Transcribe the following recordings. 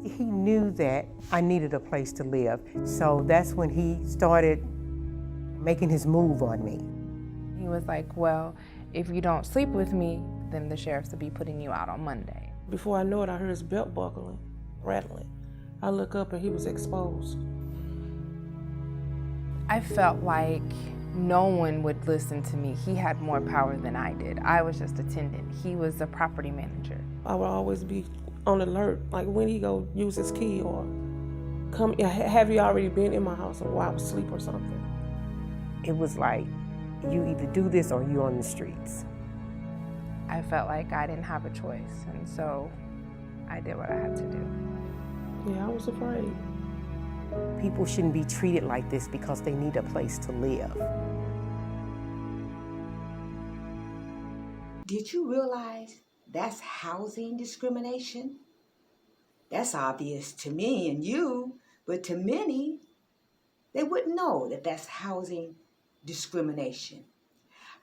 He knew that I needed a place to live. So that's when he started making his move on me. He was like, well, if you don't sleep with me, then the sheriffs will be putting you out on Monday. Before I knew it, I heard his belt buckling, rattling. I look up and he was exposed. I felt like no one would listen to me. He had more power than I did. I was just a tenant. He was a property manager. I would always be on alert, like when he go use his key or come, have you already been in my house while I was asleep or something? It was like, you either do this or you're on the streets. I felt like I didn't have a choice, and so I did what I had to do. Yeah, I was afraid. People shouldn't be treated like this because they need a place to live. Did you realize that's housing discrimination? That's obvious to me and you, but to many, they wouldn't know that that's housing discrimination.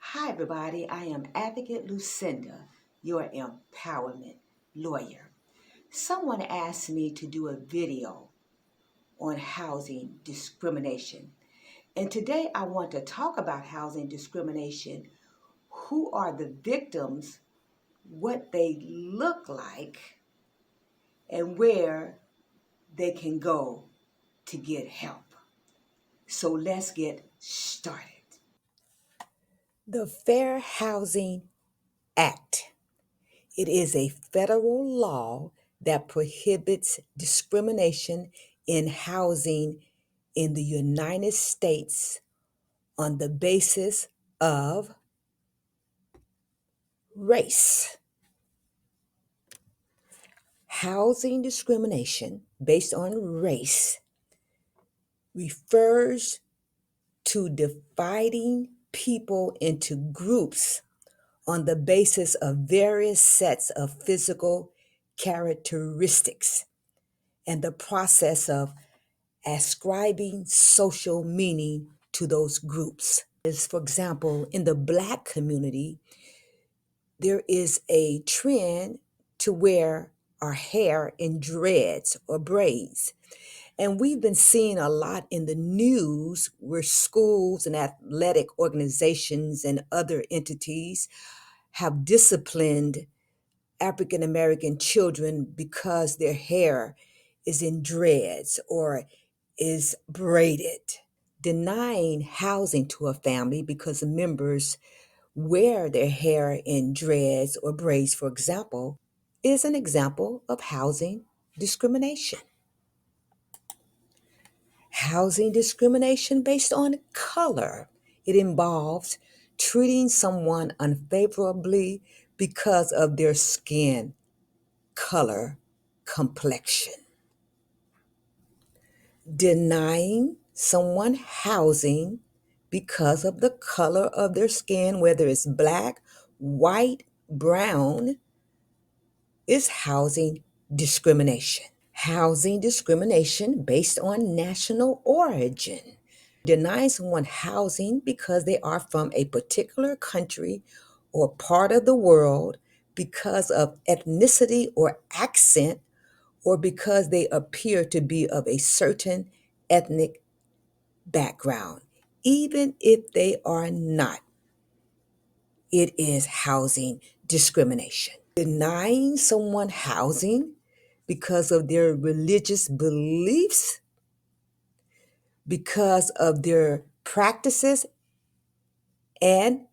Hi, everybody. I am Advocate Lucinda, your empowerment lawyer. Someone asked me to do a video on housing discrimination. And today I want to talk about housing discrimination, who are the victims, what they look like, and where they can go to get help. So let's get started. The Fair Housing Act. It is a federal law that prohibits discrimination in housing in the United States on the basis of race. Housing discrimination based on race refers to dividing people into groups on the basis of various sets of physical characteristics and the process of ascribing social meaning to those groups. For example, in the Black community, there is a trend to wear our hair in dreads or braids. And we've been seeing a lot in the news where schools and athletic organizations and other entities have disciplined African American children because their hair is in dreads or is braided. Denying housing to a family because the members wear their hair in dreads or braids, for example, is an example of housing discrimination. Housing discrimination based on color. It involves treating someone unfavorably because of their skin color, complexion. Denying someone housing because of the color of their skin, whether it's black, white, brown, is housing discrimination. Housing discrimination based on national origin. Denying someone housing because they are from a particular country or part of the world because of ethnicity or accent, or because they appear to be of a certain ethnic background, even if they are not. It is housing discrimination. Denying someone housing because of their religious beliefs, because of their practices, and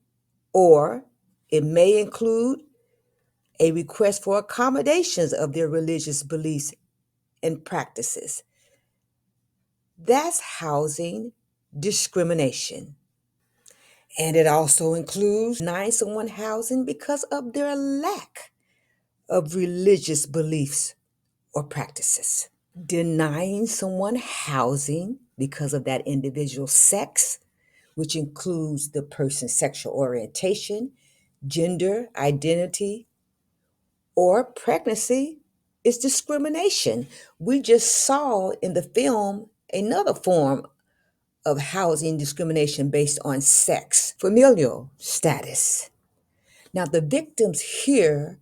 or it may include a request for accommodations of their religious beliefs and practices. That's housing discrimination. And it also includes denying someone housing because of their lack of religious beliefs or practices. Denying someone housing because of that individual's sex, which includes the person's sexual orientation, gender, identity, or pregnancy, is discrimination. We just saw in the film another form of housing discrimination based on sex, familial status. Now, the victims here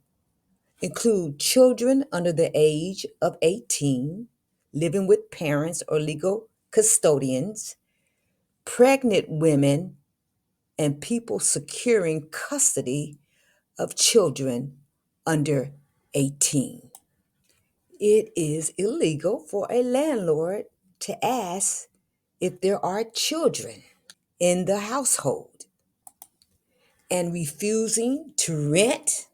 include children under the age of 18, living with parents or legal custodians, pregnant women, and people securing custody of children under 18. It is illegal for a landlord to ask if there are children in the household, and refusing to rent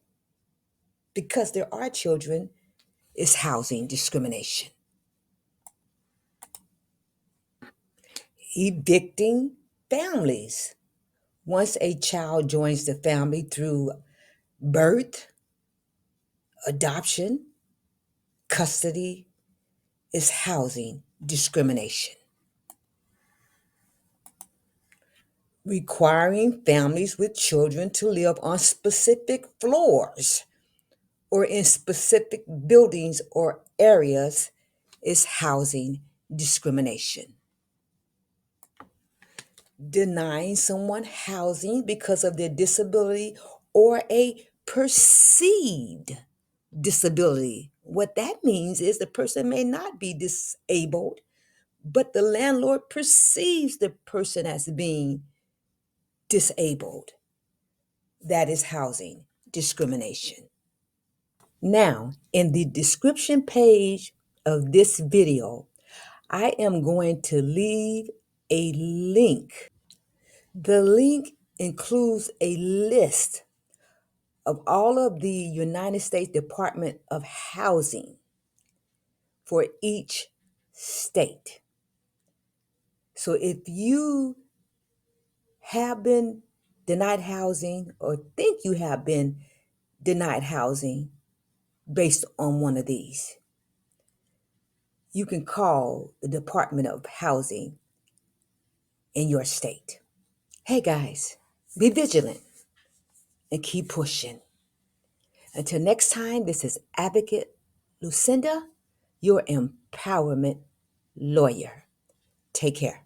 because there are children is housing discrimination. Evicting families. Once a child joins the family through birth, adoption, custody, is housing discrimination. Requiring families with children to live on specific floors or in specific buildings or areas is housing discrimination. Denying someone housing because of their disability or a perceived disability. What that means is the person may not be disabled, but the landlord perceives the person as being disabled. That is housing discrimination. Now, in the description page of this video, I am going to leave a link. The link includes a list of all of the United States Department of Housing for each state. So if you have been denied housing or think you have been denied housing based on one of these, you can call the Department of Housing in your state. Hey guys, be vigilant and keep pushing. Until next time, this is Advocate Lucinda, your empowerment lawyer. Take care.